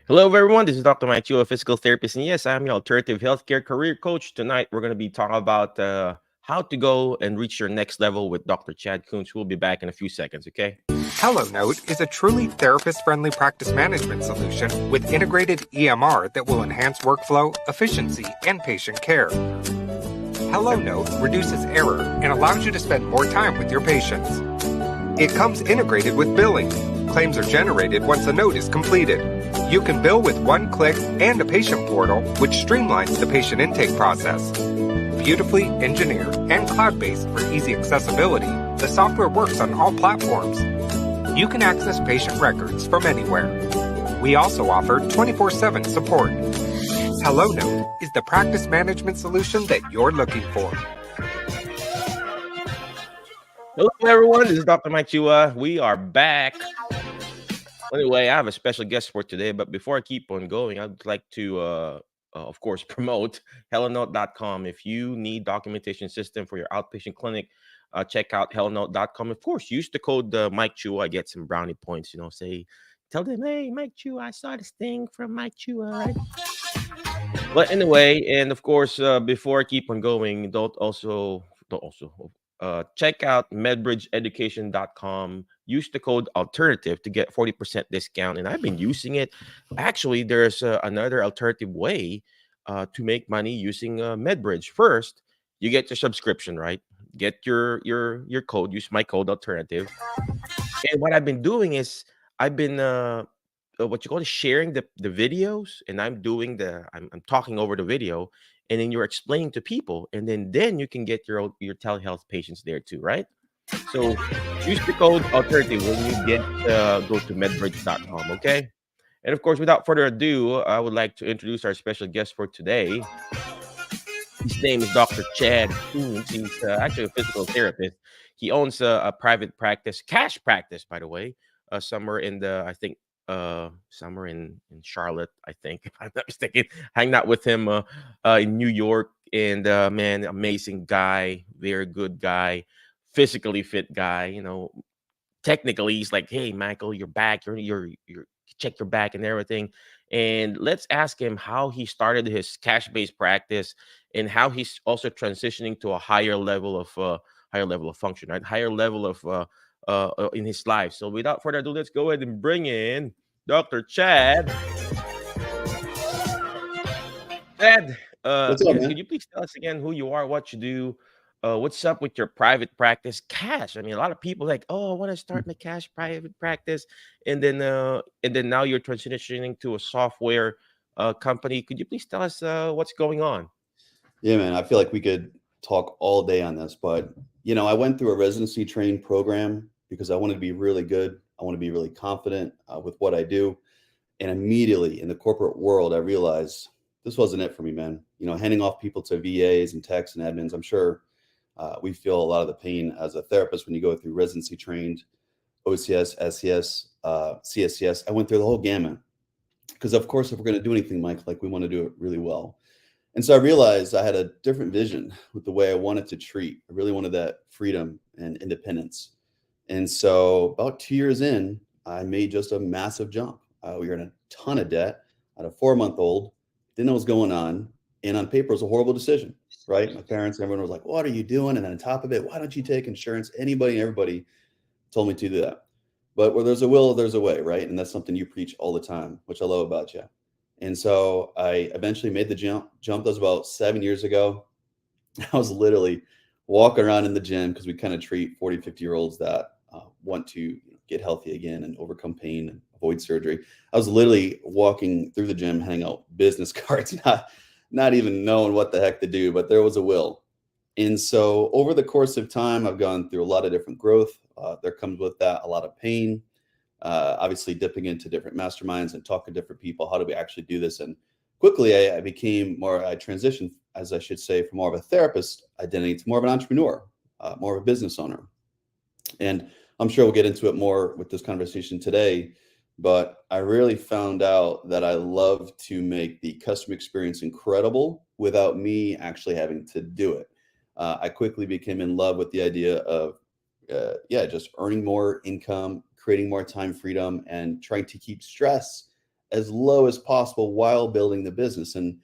Hello, everyone. This is Dr. Mike Chu, a physical therapist. And yes, I'm your alternative healthcare career coach. Tonight, we're going to be talking about how to go and reach your next level with Dr. Chad Kuntz. We'll be back in a few seconds, okay? HelloNote is a truly therapist-friendly practice management solution with integrated EMR that will enhance workflow, efficiency, and patient care. HelloNote reduces error and allows you to spend more time with your patients. It comes integrated with billing. Claims are generated once a note is completed. You can bill with one click and a patient portal, which streamlines the patient intake process. Beautifully engineered and cloud-based for easy accessibility, the software works on all platforms. You can access patient records from anywhere. We also offer 24/7 support. HelloNote is the practice management solution that you're looking for. Hello, everyone. This is Dr. Mike Chua. We are back. Anyway, I have a special guest for today, but before I keep on going, I'd like to, of course, promote hellonote.com. If you need documentation system for your outpatient clinic, check out hellonote.com. Of course, use the code Mike Chua. I get some brownie points. Tell them, hey, Mike Chua, I saw this thing from Mike Chua, right? But anyway, and of course, before I keep on going, don't also check out medbridgeeducation.com. Use the code alternative to get 40% discount. And I've been using it. Actually, there's another alternative way to make money using MedBridge. First, you get your subscription, right? Get your code. Use my code alternative. And what I've been doing is I've been what you call it sharing the videos, and I'm talking over the video, and then you're explaining to people, and then you can get your telehealth patients there too, right? So use the code alternative when you get go to medbridge.com, okay? And of course, without further ado, I would like to introduce our special guest for today. His name is Dr. Chad Kuntz. He's actually a physical therapist. He owns a private practice, cash practice, by the way, somewhere in I think, somewhere in Charlotte, I think, if I'm not mistaken. Hanging out with him in New York, and man, amazing guy, very good guy, physically fit guy. Technically, he's like, hey, Michael, you're back. You're check your back and everything. And let's ask him how he started his cash-based practice and how he's also transitioning to a higher level of function, right? Higher level of in his life. So without further ado, let's go ahead and bring in Dr. Chad. Chad, What's up, yes, man? could you please tell us again who you are, what you do, what's up with your private practice, cash? I mean, a lot of people like, oh, I want to start my cash private practice, and then now you're transitioning to a software company. Could you please tell us what's going on? Yeah, man. I feel like we could talk all day on this, but I went through a residency training program because I wanted to be really good. I want to be really confident with what I do. And immediately in the corporate world, I realized this wasn't it for me, man. Handing off people to VAs and techs and admins. I'm sure we feel a lot of the pain as a therapist when you go through residency trained, OCS, SCS, CSCS. I went through the whole gamut because, of course, if we're going to do anything, Mike, like we want to do it really well. And so I realized I had a different vision with the way I wanted to treat. I really wanted that freedom and independence. And so about 2 years in, I made just a massive jump. We were in a ton of debt. I had a 4-month-old, didn't know what was going on. And on paper, it was a horrible decision, right? My parents, everyone was like, what are you doing? And then on top of it, why don't you take insurance? Anybody and everybody told me to do that. But where there's a will, there's a way, right? And that's something you preach all the time, which I love about you. And so I eventually made the jump. That was about 7 years ago. I was literally walking around in the gym because we kind of treat 40, 50-year-olds that want to get healthy again and overcome pain and avoid surgery. I was literally walking through the gym, handing out business cards, not even knowing what the heck to do, but there was a will. And so over the course of time, I've gone through a lot of different growth. There comes with that a lot of pain. Obviously dipping into different masterminds and talking to different people. How do we actually do this? And quickly I transitioned, as I should say, from more of a therapist identity to more of an entrepreneur, more of a business owner. And I'm sure we'll get into it more with this conversation today, but I really found out that I love to make the customer experience incredible without me actually having to do it. I quickly became in love with the idea of just earning more income, creating more time freedom, and trying to keep stress as low as possible while building the business. And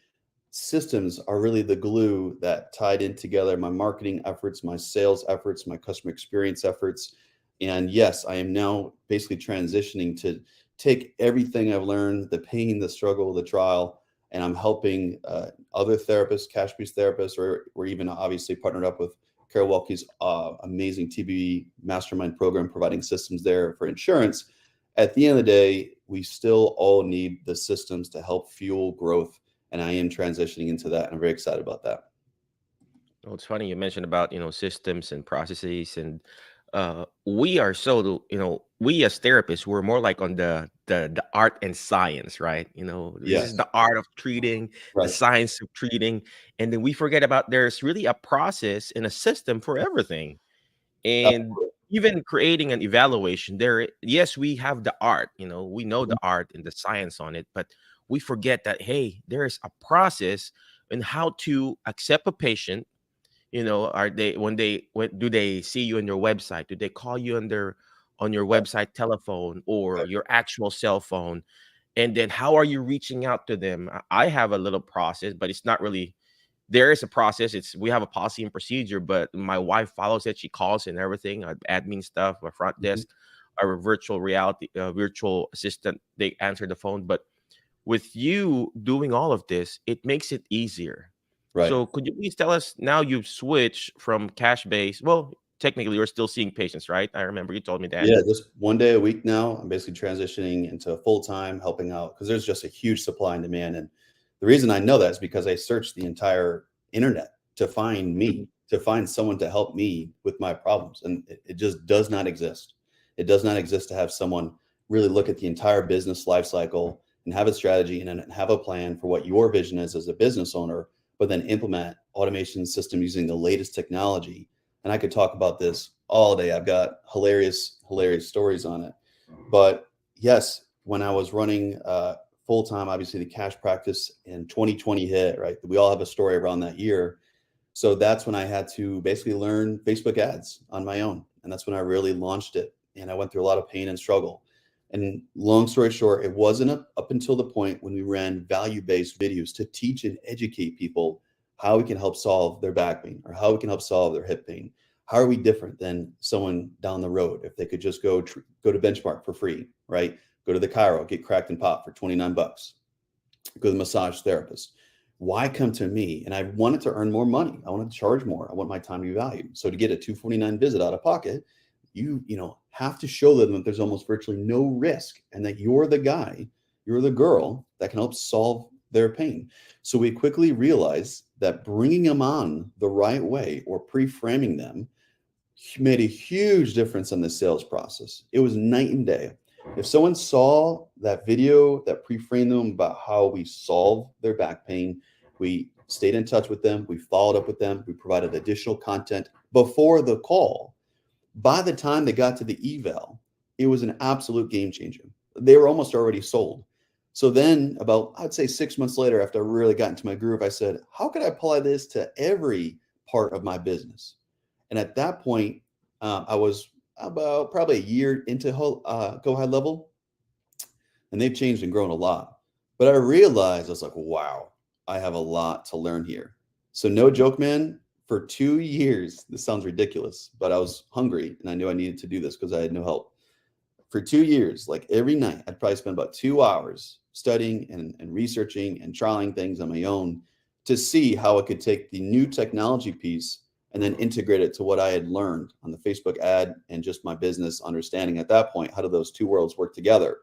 systems are really the glue that tied in together my marketing efforts, my sales efforts, my customer experience efforts. And yes, I am now basically transitioning to take everything I've learned, the pain, the struggle, the trial, and I'm helping other therapists, cash-based therapists, or we're even obviously partnered up with Carol Welke's amazing TBV mastermind program, providing systems there for insurance. At the end of the day, we still all need the systems to help fuel growth. And I am transitioning into that. And I'm very excited about that. Well, it's funny you mentioned about, systems and processes, and we are so, we as therapists, we're more like on the art and science, right? This is Yes. the art of treating, the Right. science of treating, and then we forget about there's really a process and a system for everything. And Absolutely. even creating an evaluation there, yes, we have the art, we know Mhm. the art and the science on it, but we forget that, hey, there's a process in how to accept a patient. Are they, when do they see you on your website, do they call you on your Right. website telephone or Right. your actual cell phone? And then how are you reaching out to them? I have a little process, but it's not really, there is a process. We have a policy and procedure, but my wife follows it. She calls and everything, admin stuff, our front Mhm. desk, our virtual reality, virtual assistant. They answer the phone. But with you doing all of this, it makes it easier. Right. So could you please tell us, now you've switched from cash based? Well, technically, you're still seeing patients, right? I remember you told me that. Yeah, just one day a week now. I'm basically transitioning into full time helping out because there's just a huge supply and demand. And the reason I know that is because I searched the entire internet to find Mhm. me, to find someone to help me with my problems. And it just does not exist. It does not exist to have someone really look at the entire business life cycle and have a strategy and then have a plan for what your vision is as a business owner, but then implement automation system using the latest technology. And I could talk about this all day. I've got hilarious stories on it. But yes, when I was running full time, obviously the cash practice in 2020 hit, right? We all have a story around that year. So that's when I had to basically learn Facebook ads on my own. And that's when I really launched it. And I went through a lot of pain and struggle. And long story short, it wasn't up until the point when we ran value-based videos to teach and educate people how we can help solve their back pain or how we can help solve their hip pain. How are we different than someone down the road if they could just go to Benchmark for free, right? Go to the Chiro, get cracked and popped for 29 bucks. Go to the massage therapist. Why come to me? And I wanted to earn more money. I wanted to charge more. I want my time to be valued. So to get a 249 visit out of pocket, you have to show them that there's almost virtually no risk and that you're the guy, you're the girl that can help solve their pain. So we quickly realized that bringing them on the right way or pre-framing them made a huge difference in the sales process. It was night and day. If someone saw that video that pre-framed them about how we solve their back pain, we stayed in touch with them, we followed up with them, we provided additional content before the call. By the time they got to the eval, it was an absolute game changer. They were almost already sold. So then about, I'd say 6 months later, after I really got into my groove, I said, how could I apply this to every part of my business? And at that point, I was about probably a year into Go High Level, and they've changed and grown a lot. But I realized I was like, wow, I have a lot to learn here. So no joke, man, for 2 years, this sounds ridiculous, but I was hungry and I knew I needed to do this because I had no help. For 2 years, like every night, I'd probably spend about 2 hours studying and researching and trying things on my own to see how I could take the new technology piece and then integrate it to what I had learned on the Facebook ad and just my business understanding at that point. How do those two worlds work together?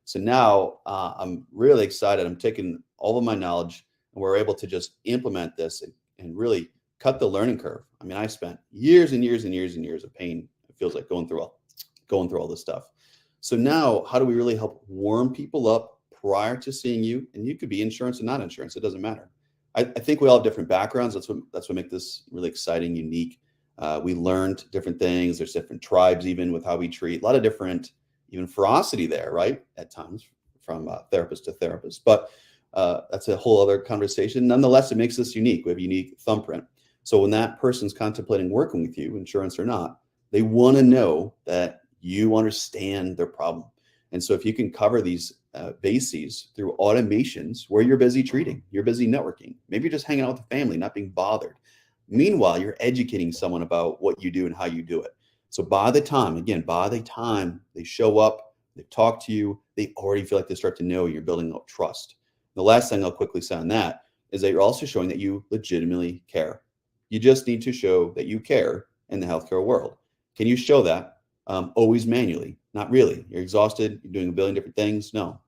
So now I'm really excited. I'm taking all of my knowledge and we're able to just implement this and really cut the learning curve. I mean, I spent years and years and years and years of pain. It feels like going through all this stuff. So now, how do we really help warm people up prior to seeing you? And you could be insurance and not insurance. It doesn't matter. I think we all have different backgrounds. That's what makes this really exciting, unique. We learned different things. There's different tribes, even with how we treat. A lot of different, even ferocity there, right? At times, from therapist to therapist. But that's a whole other conversation. Nonetheless, it makes us unique. We have a unique thumbprint. So when that person's contemplating working with you, insurance or not, they want to know that you understand their problem. And so if you can cover these bases through automations where you're busy treating, you're busy networking, maybe you're just hanging out with the family, not being bothered. Meanwhile, you're educating someone about what you do and how you do it. So by the time they show up, they talk to you, they already feel like they start to know you're building up trust. The last thing I'll quickly say on that is that you're also showing that you legitimately care. You just need to show that you care in the healthcare world. Can you show that? Always manually? Not really. You're exhausted. You're doing a billion different things. No.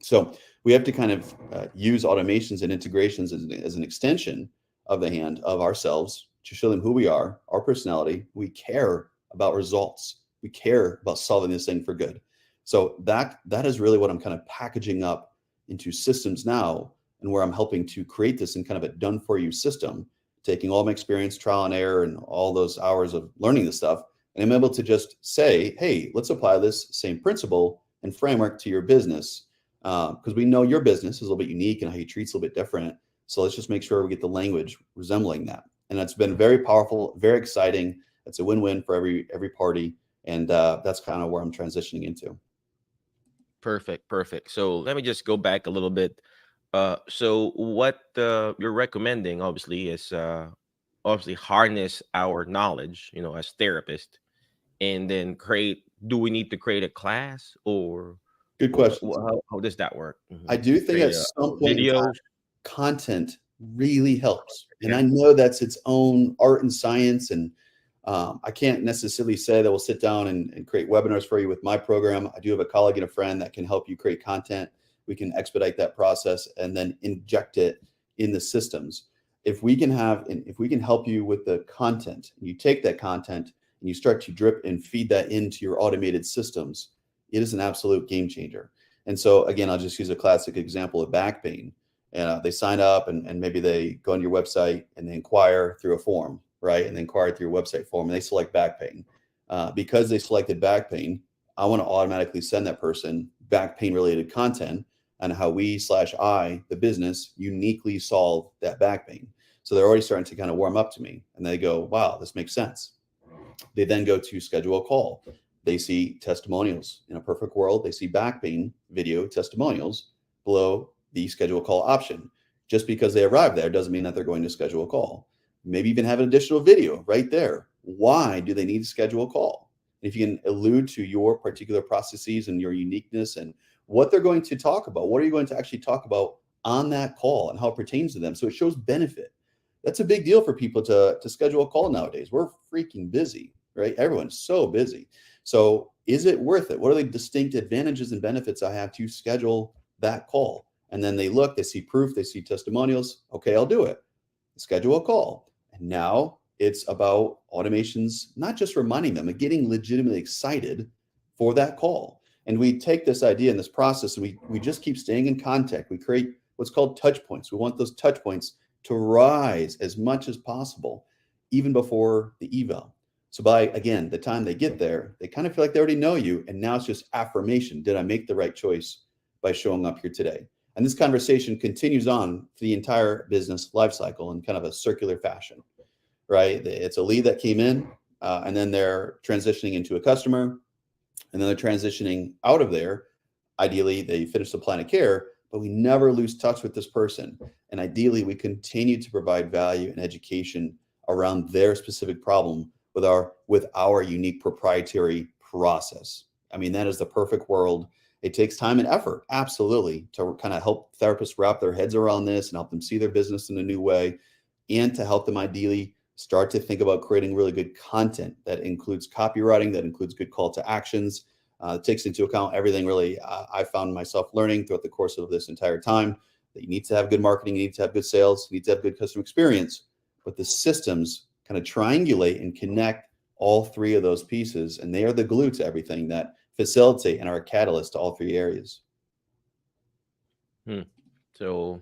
So we have to kind of use automations and integrations as an extension of the hand of ourselves to show them who we are, our personality. We care about results. We care about solving this thing for good. So that is really what I'm kind of packaging up into systems now, and where I'm helping to create this in kind of a done for you system, taking all my experience, trial and error, and all those hours of learning this stuff. And I'm able to just say, hey, let's apply this same principle and framework to your business. Because we know your business is a little bit unique and how you treat is a little bit different. So let's just make sure we get the language resembling that. And that's been very powerful, very exciting. It's a win-win for every party. And that's kind of where I'm transitioning into. Perfect. So let me just go back a little bit. So what you're recommending, obviously, is obviously harness our knowledge, as therapists, and then do we need to create a class, or good question? How does that work? I do think Create at some point videos. Content really helps. And I know that's its own art and science. And I can't necessarily say that we'll sit down and create webinars for you with my program. I do have a colleague and a friend that can help you create content. We can expedite that process and then inject it in the systems. If we can help you with the content, you take that content and you start to drip and feed that into your automated systems, it is an absolute game changer. And so again, I'll just use a classic example of back pain. They sign up and maybe they go on your website and they inquire through a form, right? And they inquire through your website form and they select back pain. Because they selected back pain, I want to automatically send that person back pain related content on how I, the business, uniquely solve that back pain. So they're already starting to kind of warm up to me and they go, wow, this makes sense. They then go to schedule a call. They see testimonials. In a perfect world, they see back pain video testimonials below the schedule a call option. Just because they arrive there doesn't mean that they're going to schedule a call. Maybe even have an additional video right there. Why do they need to schedule a call? If you can allude to your particular processes and your uniqueness and what they're going to talk about, what are you going to actually talk about on that call and how it pertains to them? So it shows benefit. That's a big deal for people to schedule a call nowadays. We're freaking busy, right? Everyone's so busy. So is it worth it? What are the distinct advantages and benefits I have to schedule that call? And then they look, they see proof, they see testimonials. Okay, I'll do it. Schedule a call. And now it's about automations, not just reminding them, but getting legitimately excited for that call. And we take this idea and this process and we just keep staying in contact. We create what's called touch points. We want those touch points to rise as much as possible, even before the eval. So by, again, the time they get there, they kind of feel like they already know you. And now it's just affirmation. Did I make the right choice by showing up here today? And this conversation continues on for the entire business life cycle in kind of a circular fashion, right? It's a lead that came in and then they're transitioning into a customer and then they're transitioning out of there. Ideally, they finish the plan of care, but we never lose touch with this person. And ideally, we continue to provide value and education around their specific problem with our unique proprietary process. I mean, that is the perfect world. It takes time and effort, absolutely, to kind of help therapists wrap their heads around this and help them see their business in a new way, and to help them ideally start to think about creating really good content that includes copywriting, that includes good call to actions. It takes into account everything really I found myself learning throughout the course of this entire time, that you need to have good marketing, you need to have good sales, you need to have good customer experience, but the systems kind of triangulate and connect all three of those pieces, and they are the glue to everything that facilitate and are a catalyst to all three areas. So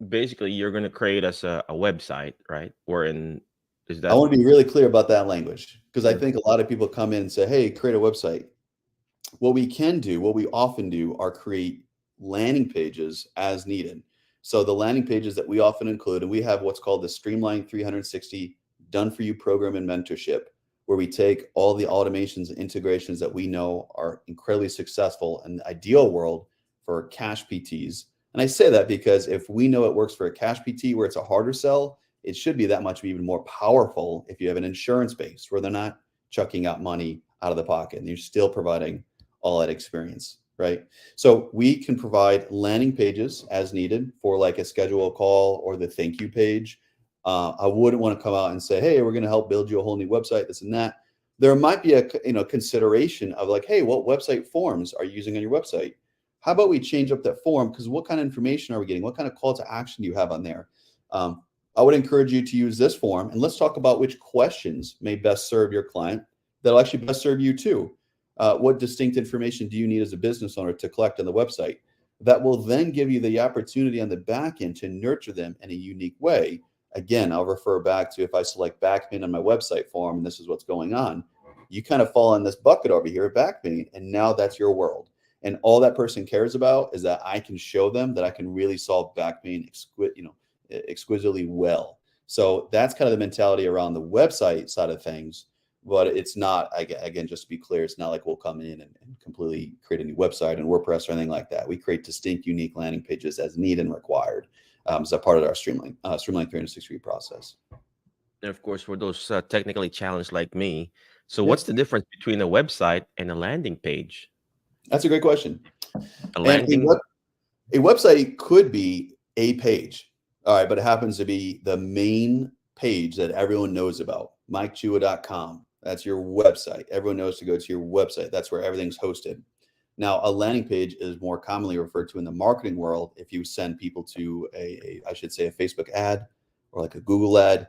basically, you're going to create us a website, right? I want to be really clear about that language, because I think a lot of people come in and say, hey, create a website. What we often do are create landing pages as needed. So the landing pages that we often include, and we have what's called the Streamline 360 Done For You program and mentorship, where we take all the automations and integrations that we know are incredibly successful in the ideal world for cash PTs. And I say that because if we know it works for a cash PT where it's a harder sell, it should be that much even more powerful if you have an insurance base where they're not chucking out money out of the pocket and you're still providing all that experience, right? So we can provide landing pages as needed for like a schedule call or the thank you page. I wouldn't want to come out and say, hey, we're going to help build you a whole new website, this and that. There might be a consideration of like, hey, what website forms are you using on your website? How about we change up that form? Because what kind of information are we getting? What kind of call to action do you have on there? I would encourage you to use this form, and let's talk about which questions may best serve your client that'll actually best serve you too. What distinct information do you need as a business owner to collect on the website? That will then give you the opportunity on the back end to nurture them in a unique way. Again, I'll refer back to if I select back pain on my website form, and this is what's going on, you kind of fall in this bucket over here at back pain, and now that's your world. And all that person cares about is that I can show them that I can really solve back pain exquisitely well. So that's kind of the mentality around the website side of things. But it's not, again, just to be clear, it's not like we'll come in and completely create a new website and WordPress or anything like that. We create distinct, unique landing pages as needed and required as a part of our Streamline 360-degree process. And of course, for those technically challenged like me, so what's the difference between a website and a landing page? That's a great question. A landing, a website could be a page, all right, but it happens to be the main page that everyone knows about, MikeChua.com. That's your website. Everyone knows to go to your website. That's where everything's hosted. Now, a landing page is more commonly referred to in the marketing world if you send people to I should say, a Facebook ad or like a Google ad.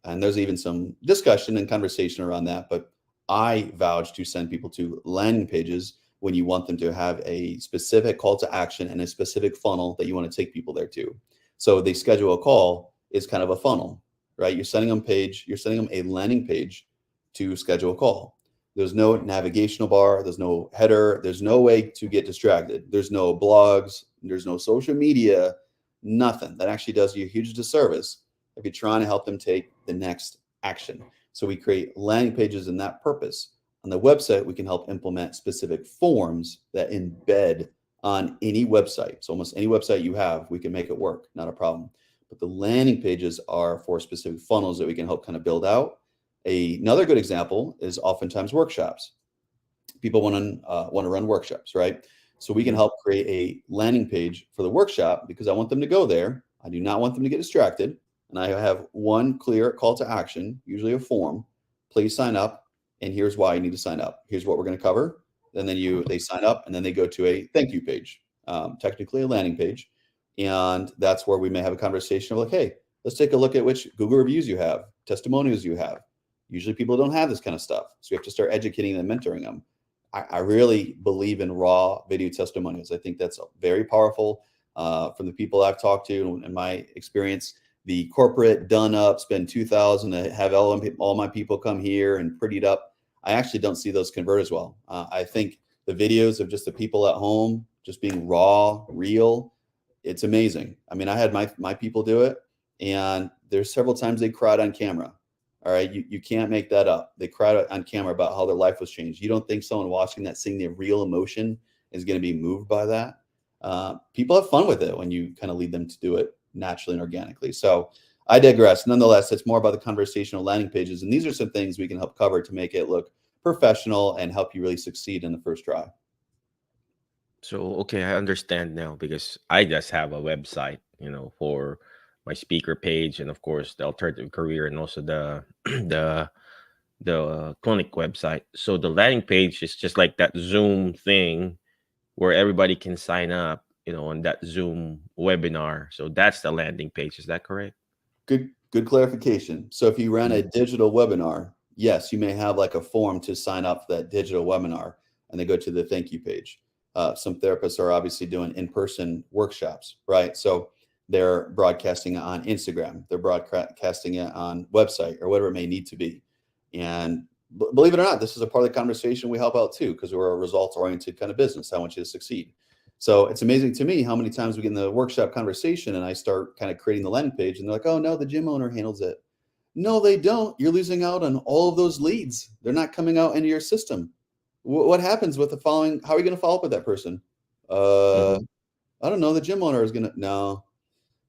And there's even some discussion and conversation around that. But I vouch to send people to landing pages when you want them to have a specific call to action and a specific funnel that you want to take people there to. So they schedule a call is kind of a funnel, right? You're sending them a landing page to schedule a call. There's no navigational bar. There's no header. There's no way to get distracted. There's no blogs. There's no social media, nothing. That actually does you a huge disservice if you're trying to help them take the next action. So we create landing pages in that purpose. On the website, we can help implement specific forms that embed on any website. So almost any website you have, we can make it work, not a problem. But the landing pages are for specific funnels that we can help kind of build out. Another good example is oftentimes workshops. People want to run workshops, right? So we can help create a landing page for the workshop because I want them to go there. I do not want them to get distracted. And I have one clear call to action, usually a form. Please sign up. And here's why you need to sign up. Here's what we're going to cover. And then they sign up and then they go to a thank you page, technically a landing page. And that's where we may have a conversation of like, hey, let's take a look at which Google reviews you have, testimonials you have. Usually people don't have this kind of stuff. So we have to start educating them, mentoring them. I really believe in raw video testimonials. I think that's very powerful. From the people I've talked to in my experience, the corporate done up, spend $2,000 to have all my people come here and prettied up. I actually don't see those convert as well. I think the videos of just the people at home, just being raw, real, it's amazing. I mean, I had my people do it, and there's several times they cried on camera. All right, you can't make that up. They cried on camera about how their life was changed. You don't think someone watching that, seeing the real emotion, is going to be moved by that? People have fun with it when you kind of lead them to do it naturally and organically. So I digress. Nonetheless, it's more about the conversational landing pages. And these are some things we can help cover to make it look professional and help you really succeed in the first try. So, okay, I understand now because I just have a website, for my speaker page and of course the alternative career and also the the clinic website. So the landing page is just like that Zoom thing where everybody can sign up, on that Zoom webinar. So that's the landing page. Is that correct? Good clarification. So if you ran a digital webinar, yes, you may have like a form to sign up for that digital webinar and they go to the thank you page. Some therapists are obviously doing in-person workshops, right? So they're broadcasting it on Instagram. They're broadcasting it on website or whatever it may need to be. And believe it or not, this is a part of the conversation we help out too, because we're a results-oriented kind of business. I want you to succeed. So it's amazing to me how many times we get in the workshop conversation and I start kind of creating the landing page and they're like, oh no, the gym owner handles it. No, they don't. You're losing out on all of those leads. They're not coming out into your system. What happens with the following? How are you going to follow up with that person? Hmm. I don't know. The gym owner is going to,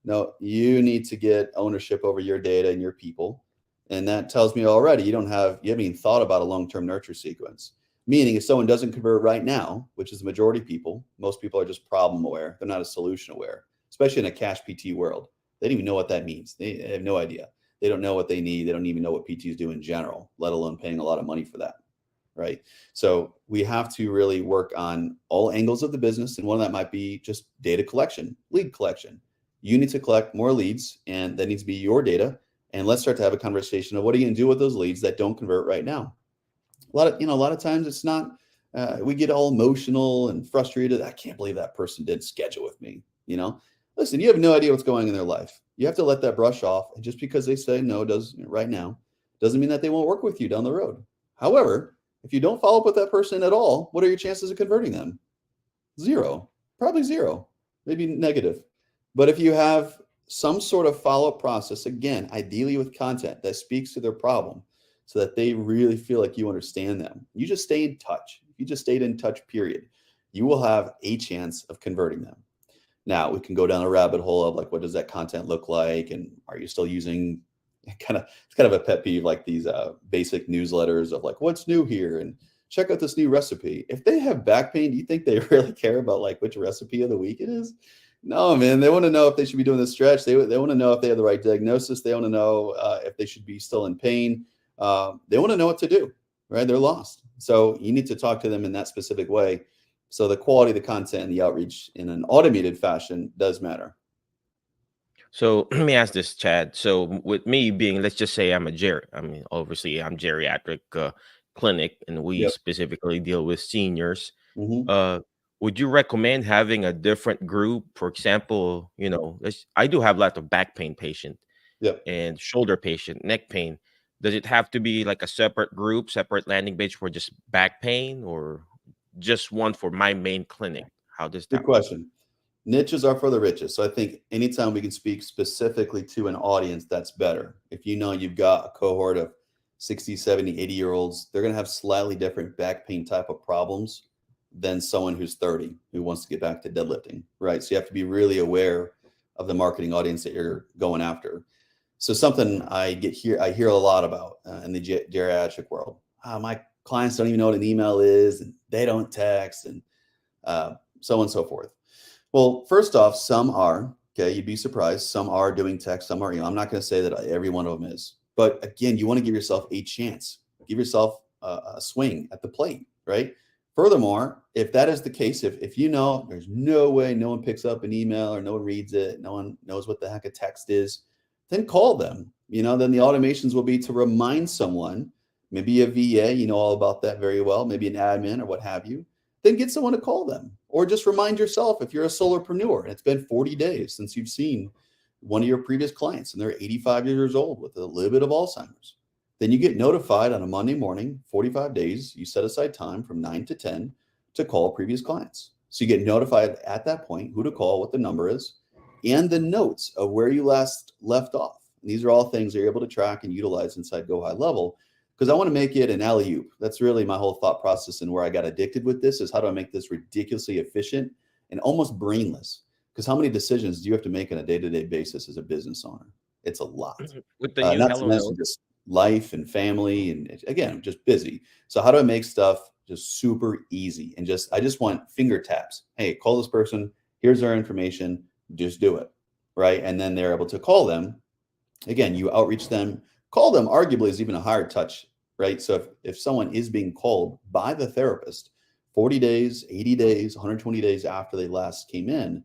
no, you need to get ownership over your data and your people. And that tells me already you haven't even thought about a long-term nurture sequence. Meaning if someone doesn't convert right now, which is the majority of people, most people are just problem aware. They're not a solution aware, especially in a cash PT world. They don't even know what that means. They have no idea. They don't know what they need. They don't even know what PTs do in general, let alone paying a lot of money for that. Right. So we have to really work on all angles of the business. And one of that might be just data collection, lead collection. You need to collect more leads, and that needs to be your data. And let's start to have a conversation of what are you going to do with those leads that don't convert right now. A lot of times it's not. We get all emotional and frustrated. I can't believe that person didn't schedule with me. Listen, you have no idea what's going on in their life. You have to let that brush off. And just because they say no right now doesn't mean that they won't work with you down the road. However, if you don't follow up with that person at all, what are your chances of converting them? Zero, probably zero, maybe negative. But if you have some sort of follow-up process, again, ideally with content that speaks to their problem so that they really feel like you understand them, you just stay in touch. If you just stayed in touch, period, you will have a chance of converting them. Now we can go down a rabbit hole of like, what does that content look like? And are you still using it's kind of a pet peeve, like these basic newsletters of like, what's new here? And check out this new recipe. If they have back pain, do you think they really care about like which recipe of the week it is? No, man. They want to know if they should be doing the stretch. They want to know if they have the right diagnosis. They want to know if they should be still in pain. They want to know what to do, right? They're lost. So you need to talk to them in that specific way. So the quality of the content and the outreach in an automated fashion does matter. So let me ask this, Chad. So with me being, let's just say obviously I'm geriatric clinic, and we Yep. specifically deal with seniors. Mm-hmm. Uh, would you recommend having a different group? For example, I do have a lot of back pain patient Yep. and shoulder patient, neck pain. Does it have to be like a separate group, separate landing page for just back pain, or just one for my main clinic? How does Good that work? question. Niches are for the richest. So I think anytime we can speak specifically to an audience, that's better. If you've got a cohort of 60, 70, 80-year-olds, they're going to have slightly different back pain type of problems than someone who's 30 who wants to get back to deadlifting, right? So you have to be really aware of the marketing audience that you're going after. So something I hear a lot about in the geriatric world. My clients don't even know what an email is, and they don't text, and so on and so forth. Well, first off, some are, okay, you'd be surprised. Some are doing text, some are, I'm not going to say that every one of them is. But again, you want to give yourself a chance. Give yourself a swing at the plate, right? Furthermore, if that is the case, if there's no way no one picks up an email or no one reads it, no one knows what the heck a text is, then call them. Then the automations will be to remind someone, maybe a VA, all about that very well, maybe an admin or what have you. Then get someone to call them, or just remind yourself if you're a solopreneur and it's been 40 days since you've seen one of your previous clients and they're 85 years old with a little bit of Alzheimer's. Then you get notified on a Monday morning, 45 days, you set aside time from 9 to 10 to call previous clients. So you get notified at that point who to call, what the number is, and the notes of where you last left off. And these are all things that you're able to track and utilize inside Go High Level, because I want to make it an alley-oop. That's really my whole thought process, and where I got addicted with this is how do I make this ridiculously efficient and almost brainless? Because how many decisions do you have to make on a day-to-day basis as a business owner? It's a lot. With the new Not to Hello mention Note. just life and family, and again, just busy. So how do I make stuff just super easy? And I just want finger taps. Hey, call this person. Here's their information. Just do it, right? And then they're able to call them. Again, you outreach them. Call them arguably is even a higher touch, right? So if someone is being called by the therapist 40 days, 80 days, 120 days after they last came in,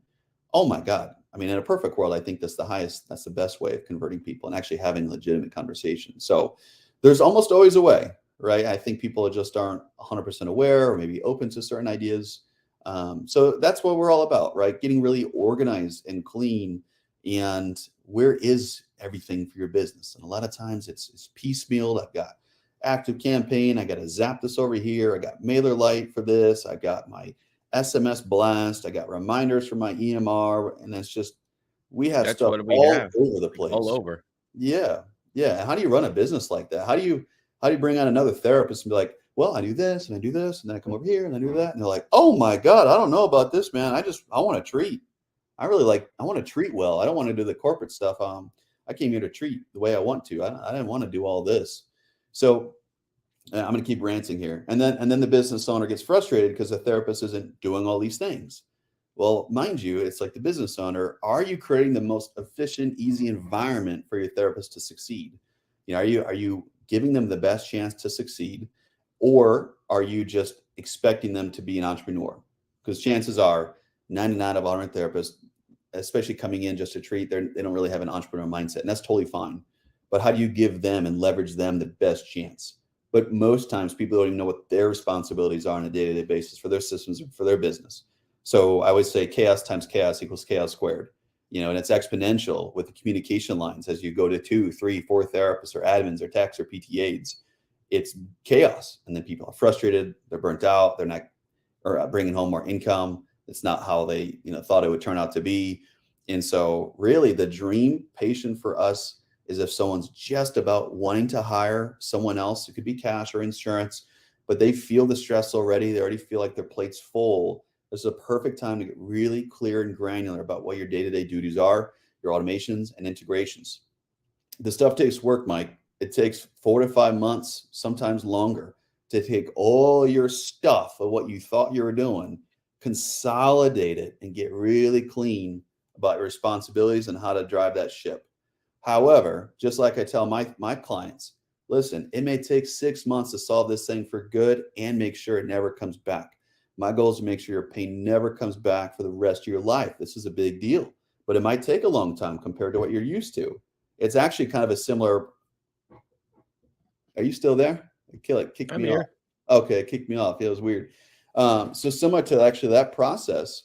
oh my God. I mean, in a perfect world, I think that's the best way of converting people and actually having legitimate conversations. So there's almost always a way, right? I think people just aren't 100% aware or maybe open to certain ideas. So that's what we're all about, right? Getting really organized and clean. And where is everything for your business? And a lot of times it's piecemealed. I've got Active Campaign. I got to zap this over here. I got MailerLite for this. I got my SMS blast. I got reminders for my EMR. And it's just, we have That's stuff what we all have. over the Like, all place. over. Yeah. Yeah. And how do you run a business like that? How do you bring on another therapist and be like, well, I do this and I do this, and then I come over here and I do that. And they're like, oh my God, I don't know about this, man. I want to treat. I want to treat well. I don't want to do the corporate stuff. I came here to treat the way I want to. I didn't want to do all this. So I'm going to keep ranting here. And then the business owner gets frustrated because the therapist isn't doing all these things. Well, mind you, it's like the business owner, are you creating the most efficient, easy environment for your therapist to succeed? Are you giving them the best chance to succeed, or are you just expecting them to be an entrepreneur? Because chances are 99 of our therapists, especially coming in just to treat, they don't really have an entrepreneur mindset, and that's totally fine. But how do you give them and leverage them the best chance? But most times people don't even know what their responsibilities are on a day-to-day basis for their systems and for their business. So I always say chaos times chaos equals chaos squared, and it's exponential with the communication lines as you go to 2, 3, 4 therapists or admins or techs or PTAs. It's chaos, and then people are frustrated, they're burnt out, they're not bringing home more income. It's not how they thought it would turn out to be. And so really the dream patient for us is if someone's just about wanting to hire someone else. It could be cash or insurance, but they feel the stress already. They already feel like their plate's full. This is a perfect time to get really clear and granular about what your day-to-day duties are, your automations and integrations. The stuff takes work, Mike. It takes 4 to 5 months, sometimes longer, to take all your stuff of what you thought you were doing, consolidate it, and get really clean about your responsibilities and how to drive that ship. However, just like I tell my clients, listen, it may take 6 months to solve this thing for good and make sure it never comes back. My goal is to make sure your pain never comes back for the rest of your life. This is a big deal, but it might take a long time compared to what you're used to. It's actually kind of a similar. Are you still there? Kick I'm me here. off. Okay, kick me off. It was weird. So similar to actually that process,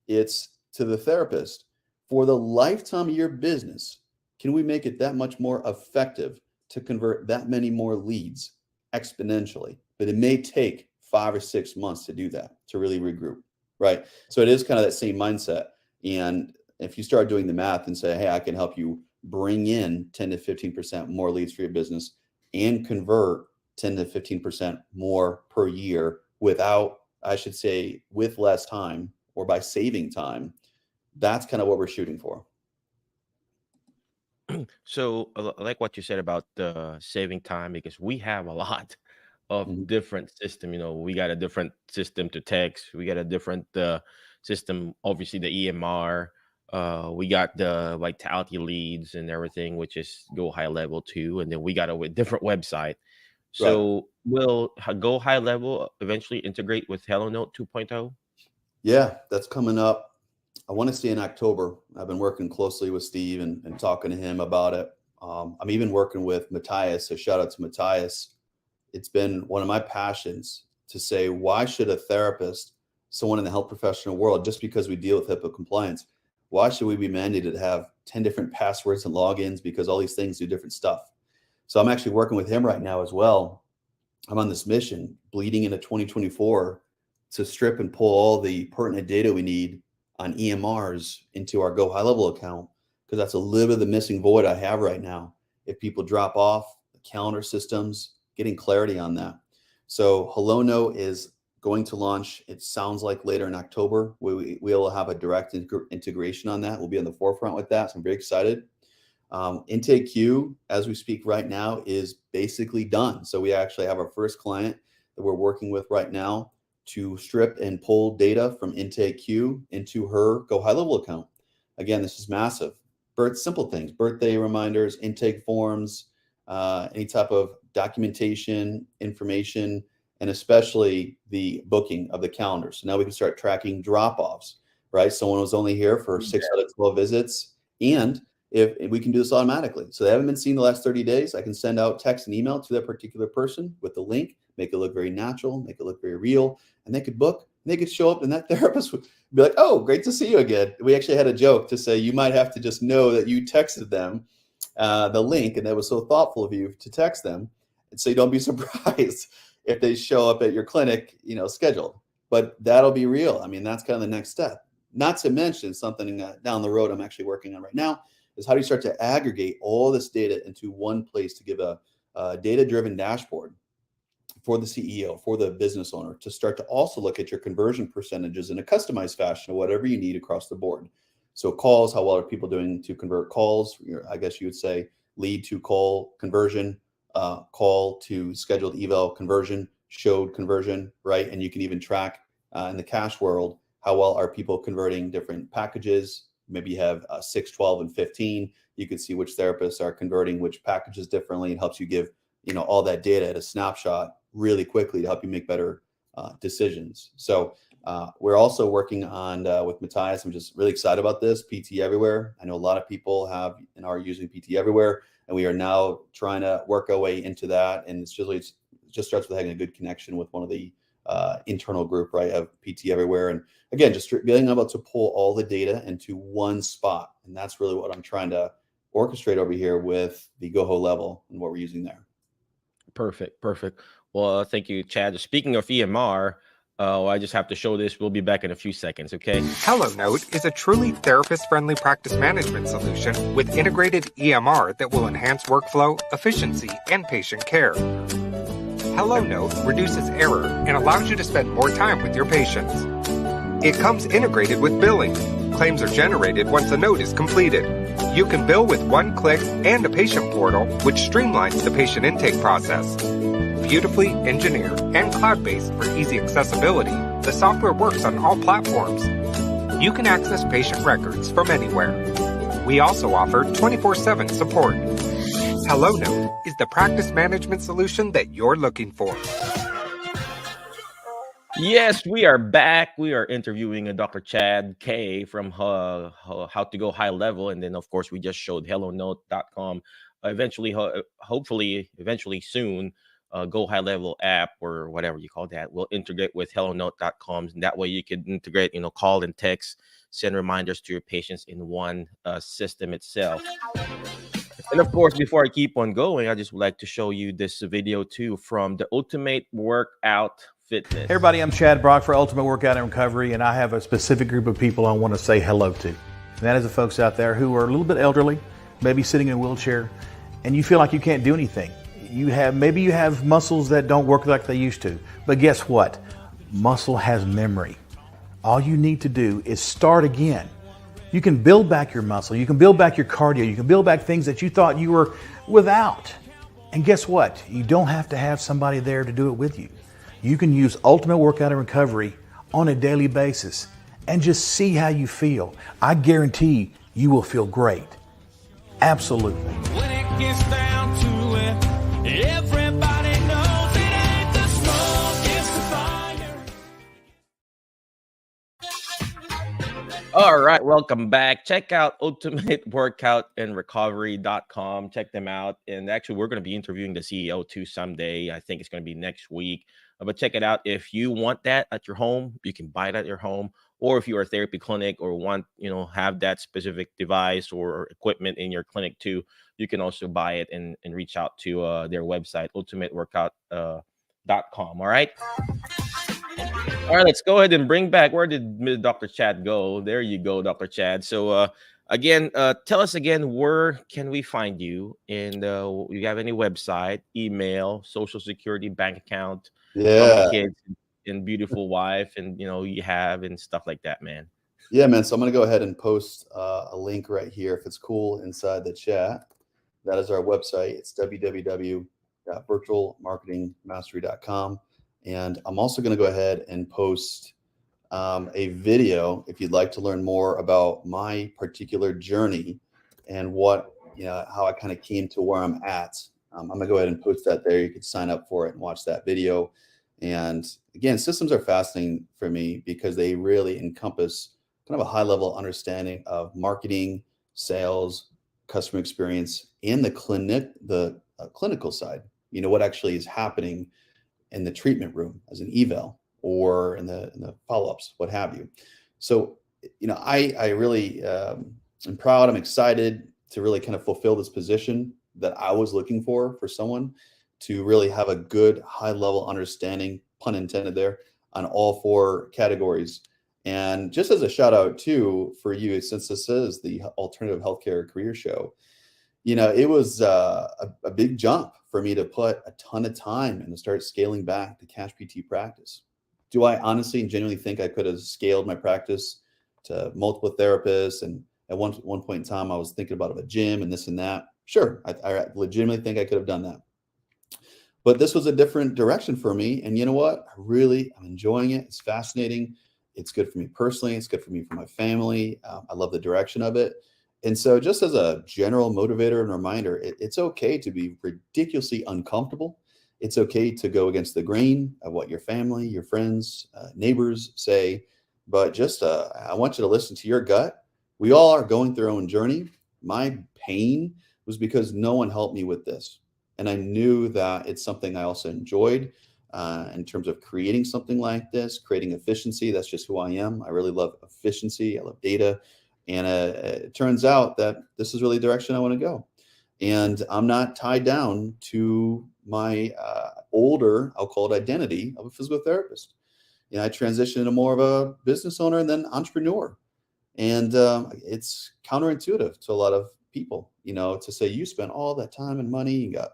it's to the therapist. For the lifetime of your business, can we make it that much more effective to convert that many more leads exponentially? But it may take 5 or 6 months to do that, to really regroup, right? So it is kind of that same mindset. And if you start doing the math and say, hey, I can help you bring in 10 to 15% more leads for your business and convert 10 to 15% more per year with less time, or by saving time, that's kind of what we're shooting for. So, I like what you said about saving time, because we have a lot of Mhm. different system. We got a different system to text. We got a different system, obviously the EMR. We got the vitality leads and everything, which is Go High Level too. And then we got a different website. Right. So will Go High Level eventually integrate with Hello Note 2.0? Yeah, that's coming up. I want to say in October. I've been working closely with Steve and talking to him about it. I'm even working with Matthias. So shout out to Matthias. It's been one of my passions to say, why should a therapist, someone in the health professional world, just because we deal with HIPAA compliance, why should we be mandated to have 10 different passwords and logins, because all these things do different stuff? So I'm actually working with him right now as well. I'm on this mission bleeding into 2024 to strip and pull all the pertinent data we need on EMRs into our Go High Level account, because that's a little bit of the missing void I have right now. If people drop off the calendar systems, getting clarity on that. So HelloNote is going to launch, it sounds like later in October. We'll have a direct integration on that. We'll be on the forefront with that. So I'm very excited. Intake Q, as we speak right now, is basically done. So we actually have our first client that we're working with right now to strip and pull data from Intake Q into her Go High Level account. Again, this is massive. Simple things, birthday reminders, intake forms, any type of documentation, information, and especially the booking of the calendar. So now we can start tracking drop-offs, right? Someone was only here for 6 out of 12 visits, and if we can do this automatically. So they haven't been seen the last 30 days, I can send out text and email to that particular person with the link, make it look very natural, make it look very real, and they could book, and they could show up, and that therapist would be like, oh, great to see you again. We actually had a joke to say, you might have to just know that you texted them the link, and that was so thoughtful of you to text them. And so you don't be surprised if they show up at your clinic, scheduled. But that'll be real. I mean, that's kind of the next step. Not to mention something down the road I'm actually working on right now is how do you start to aggregate all this data into one place to give a data-driven dashboard for the CEO, for the business owner, to start to also look at your conversion percentages in a customized fashion of whatever you need across the board. So calls, how well are people doing to convert calls? I guess you would say lead to call conversion, call to scheduled eval conversion, showed conversion, right? And you can even track in the cash world, how well are people converting different packages? Maybe you have 6, 12, and 15. You can see which therapists are converting which packages differently. It helps you give all that data at a snapshot really quickly to help you make better decisions. So we're also working on with Matthias. I'm just really excited about this, PT Everywhere. I know a lot of people have and are using PT Everywhere, and we are now trying to work our way into that. And it just starts with having a good connection with one of the internal group, right, of PT Everywhere. And again, just being able to pull all the data into one spot. And that's really what I'm trying to orchestrate over here with the GoHo level and what we're using there. Perfect. Well, thank you, Chad. Speaking of EMR, I just have to show this. We'll be back in a few seconds, okay? HelloNote is a truly therapist-friendly practice management solution with integrated EMR that will enhance workflow, efficiency, and patient care. HelloNote reduces error and allows you to spend more time with your patients. It comes integrated with billing. Claims are generated once a note is completed. You can bill with one click and a patient portal, which streamlines the patient intake process. Beautifully engineered and cloud-based for easy accessibility, the software works on all platforms. You can access patient records from anywhere. We also offer 24/7 support. HelloNote is the practice management solution that you're looking for. Yes, we are back. We are interviewing Dr. Chad K from How to Go High Level. And then, of course, we just showed hellonote.com. Hopefully, eventually soon, Go High Level app or whatever you call that will integrate with hellonote.com. And that way you can integrate, call and text, send reminders to your patients in one system itself. And of course, before I keep on going, I just would like to show you this video too from the Ultimate Workout Fitness. Hey everybody, I'm Chad Brock for Ultimate Workout and Recovery, and I have a specific group of people I want to say hello to. And that is the folks out there who are a little bit elderly, maybe sitting in a wheelchair, and you feel like you can't do anything. Maybe you have muscles that don't work like they used to. But guess what? Muscle has memory. All you need to do is start again. You can build back your muscle. You can build back your cardio. You can build back things that you thought you were without. And guess what? You don't have to have somebody there to do it with you. You can use Ultimate Workout and Recovery on a daily basis and just see how you feel. I guarantee you will feel great. Absolutely. When it gets down to it, everybody knows it ain't the smoke, it's the fire. All right, welcome back. Check out ultimateworkoutandrecovery.com. Check them out. And actually, we're going to be interviewing the CEO too someday. I think it's going to be next week. But check it out. If you want that at your home, you can buy it at your home. Or if you're a therapy clinic or want, have that specific device or equipment in your clinic too, you can also buy it and reach out to their website, ultimateworkout.com. All right. All right, let's go ahead and bring back. Where did Dr. Chad go? There you go, Dr. Chad. So again, tell us again, where can we find you? And you have any website, email, social security, bank account, how many kids and beautiful wife and you have and stuff like that, man. Yeah, man. So I'm going to go ahead and post a link right here if it's cool inside the chat. That is our website. It's www.virtualmarketingmastery.com. And I'm also going to go ahead and post a video if you'd like to learn more about my particular journey and how I kind of came to where I'm at. I'm going to go ahead and post that there. You can sign up for it and watch that video. And again, systems are fascinating for me because they really encompass kind of a high level understanding of marketing, sales, customer experience, and the clinical side. What actually is happening in the treatment room as an eval or in the follow-ups, what have you. So, I really am proud. I'm excited to really kind of fulfill this position that I was looking for someone to really have a good high level understanding, pun intended there, on all 4 categories. And just as a shout out too for you, since this is the alternative healthcare career show, it was a big jump for me to put a ton of time and to start scaling back the cash PT practice. Do I honestly and genuinely think I could have scaled my practice to multiple therapists? And at one point in time, I was thinking about a gym and this and that. Sure, I legitimately think I could have done that. But this was a different direction for me. And you know what? I'm enjoying it. It's fascinating. It's good for me personally. It's good for me, for my family. I love the direction of it. And so just as a general motivator and reminder, it's okay to be ridiculously uncomfortable. It's okay to go against the grain of what your family, your friends, neighbors say. But just I want you to listen to your gut. We all are going through our own journey. My pain was because no one helped me with this. And I knew that it's something I also enjoyed in terms of creating something like this, creating efficiency. That's just who I am. I really love efficiency. I love data. And it turns out that this is really the direction I want to go. And I'm not tied down to my older, I'll call it, identity of a physical therapist. I transitioned into more of a business owner and then entrepreneur. And it's counterintuitive to a lot of people, to say you spent all that time and money, you got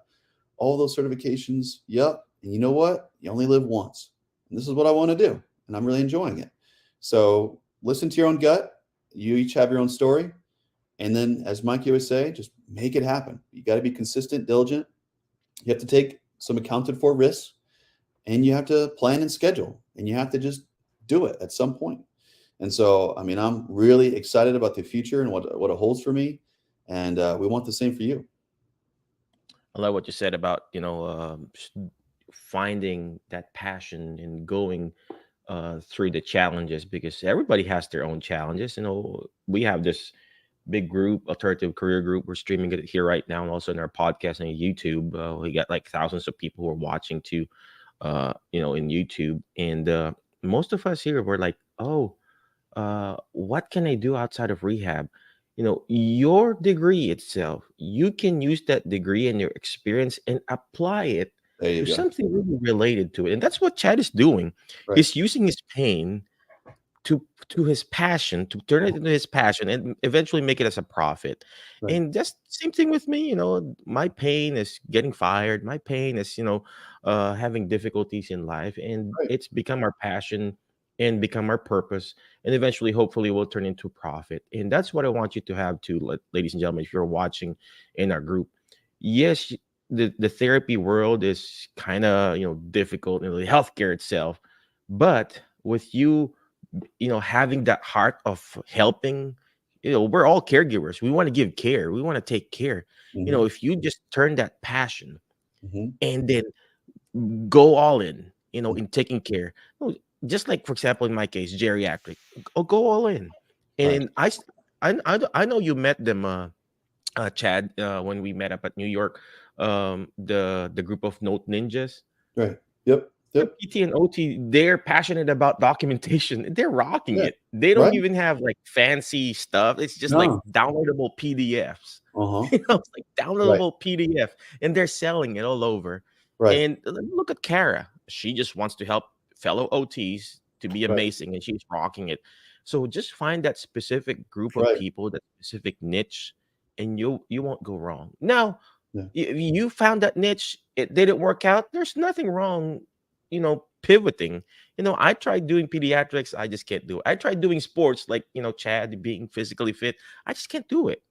all those certifications. Yep. And you know what? You only live once. And this is what I want to do. And I'm really enjoying it. So listen to your own gut. You each have your own story. And then, as Mikey would say, just make it happen. You got to be consistent, diligent. You have to take some accounted for risks, and you have to plan and schedule, and you have to just do it at some point. And so, I'm really excited about the future and what it holds for me. And we want the same for you. I love what you said about finding that passion and going through the challenges, because everybody has their own challenges. We have this big group, alternative career group. We're streaming it here right now, and also in our podcast and YouTube. We got like thousands of people who are watching too, in YouTube. And most of us here were like, oh, what can I do outside of rehab? Your degree itself, you can use that degree and your experience and apply it There you to go. something really related to it. And that's what Chad is doing. Right. He's using his pain to his passion, to turn it into his passion and eventually make it as a profit. Right. And that's same thing with me. My pain is getting fired. My pain is, having difficulties in life, and Right. it's become our passion and become our purpose, and eventually, hopefully, will turn into profit. And that's what I want you to have too, ladies and gentlemen, if you're watching in our group. Yes, the therapy world is kind of, difficult in the healthcare itself, but with you, having that heart of helping, we're all caregivers. We want to give care. We want to take care. Mhm. If you just turn that passion Mhm. and then go all in, Mhm. in taking care. Just like, for example, in my case, geriatric, go all in. Right. And I know you met them, Chad, when we met up at New York, the group of Note Ninjas. Right. Yep. The Yep. PT and OT, they're passionate about documentation. They're rocking Yeah. it. They don't Right. even have like fancy stuff. It's just like No. downloadable PDFs. Uh-huh. It's like Right. downloadable PDF, and they're selling it all over. Right. And look at Kara. She just wants to help fellow OTs to be Right. amazing, and she's rocking it. So just find that specific group of Right. people, that specific niche, and you won't go wrong. Now, Yeah. if you found that niche, it didn't work out. There's nothing wrong, pivoting. I tried doing pediatrics. I just can't do it. I tried doing sports, like, Chad, being physically fit. I just can't do it.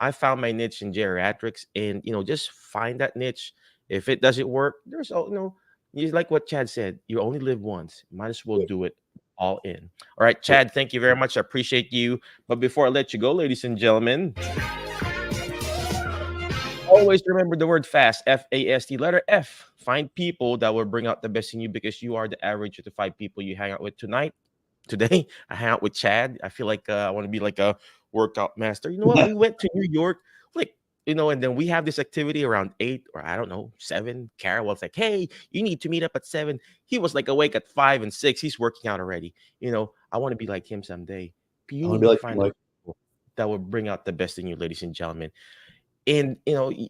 I found my niche in geriatrics, and, just find that niche. If it doesn't work, there's, you like what Chad said, you only live once. Might as well Yeah. do it all in. All right, Chad, thank you very much. I appreciate you. But before I let you go, ladies and gentlemen, always remember the word fast, FAST, letter F. Find people that will bring out the best in you, because you are the average of the 5 people you hang out with today. I hang out with Chad. I feel like I want to be like a workout master. You know what? We went to New York, like, and then we have this activity around 8, or I don't know, 7. Carol was like, hey, you need to meet up at 7. He was like awake at 5 and 6. He's working out already. I want to be like him someday. But I you want need to be to like find Mike. people that will bring out the best in you, ladies and gentlemen. And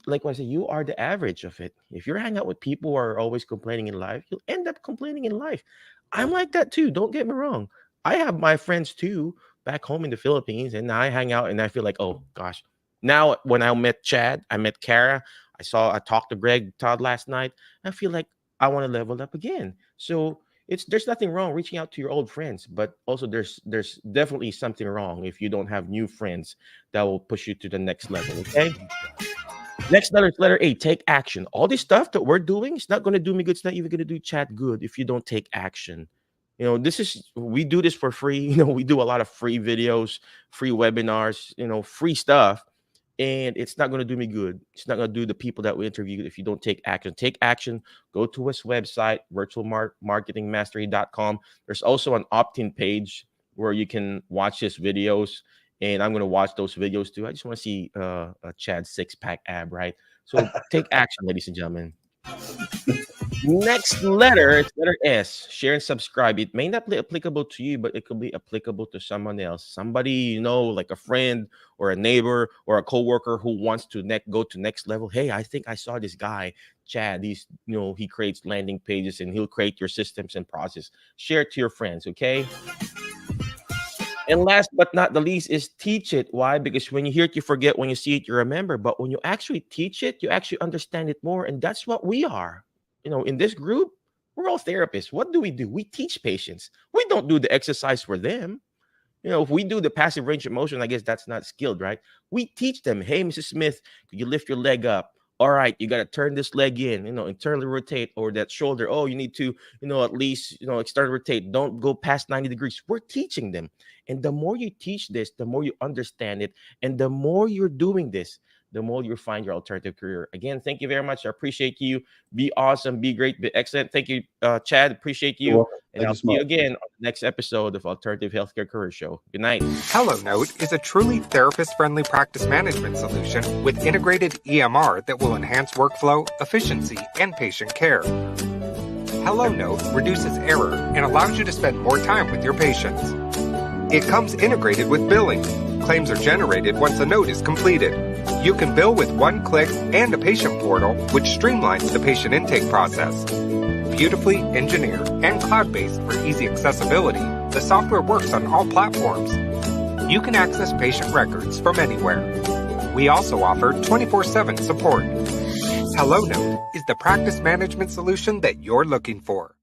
like what I said, you are the average of it. If you're hanging out with people who are always complaining in life, you'll end up complaining in life. I'm like that too. Don't get me wrong. I have my friends too back home in the Philippines, and I hang out and I feel like, oh gosh. Now when I met Chad, I met Kara, I talked to Greg Todd last night. I feel like I want to level up again. So there's nothing wrong reaching out to your old friends, but also there's definitely something wrong if you don't have new friends that will push you to the next level. Okay. Next letter is letter A. Take action. All this stuff that we're doing, it's not going to do me good. It's not even going to do Chad good if you don't take action. We do this for free. We do a lot of free videos, free webinars, free stuff. And it's not going to do me good. It's not going to do the people that we interview if you don't take action. Take action. Go to his website, virtualmarketingmastery.com. There's also an opt-in page where you can watch his videos. And I'm going to watch those videos too. I just want to see Chad's six-pack ab, right? So take action, ladies and gentlemen. Next letter is letter S. Share and subscribe. It may not be applicable to you, but it could be applicable to someone else. Somebody, like a friend or a neighbor or a coworker who wants to go to next level. Hey, I think I saw this guy, Chad. He creates landing pages and he'll create your systems and process. Share it to your friends, okay? And last but not the least is teach it. Why? Because when you hear it, you forget. When you see it, you remember. But when you actually teach it, you actually understand it more. And that's what we are. In this group, we're all therapists. What do? We teach patients. We don't do the exercise for them. If we do the passive range of motion, I guess that's not skilled, right? We teach them, hey, Mrs. Smith, could you lift your leg up? All right, you got to turn this leg in, internally rotate, or that shoulder. Oh, you need to, at least, externally rotate. Don't go past 90 degrees. We're teaching them. And the more you teach this, the more you understand it. And the more you're doing this, the more you find your alternative career. Again, thank you very much. I appreciate you. Be awesome, be great, be excellent. Thank you, Chad. Appreciate you. And I'll see you again on the next episode of Alternative Healthcare Career Show. Good night. HelloNote is a truly therapist-friendly practice management solution with integrated EMR that will enhance workflow, efficiency, and patient care. HelloNote reduces error and allows you to spend more time with your patients. It comes integrated with billing. Claims are generated once a note is completed. You can bill with one click and a patient portal, which streamlines the patient intake process. Beautifully engineered and cloud-based for easy accessibility, the software works on all platforms. You can access patient records from anywhere. We also offer 24/7 support. HelloNote is the practice management solution that you're looking for.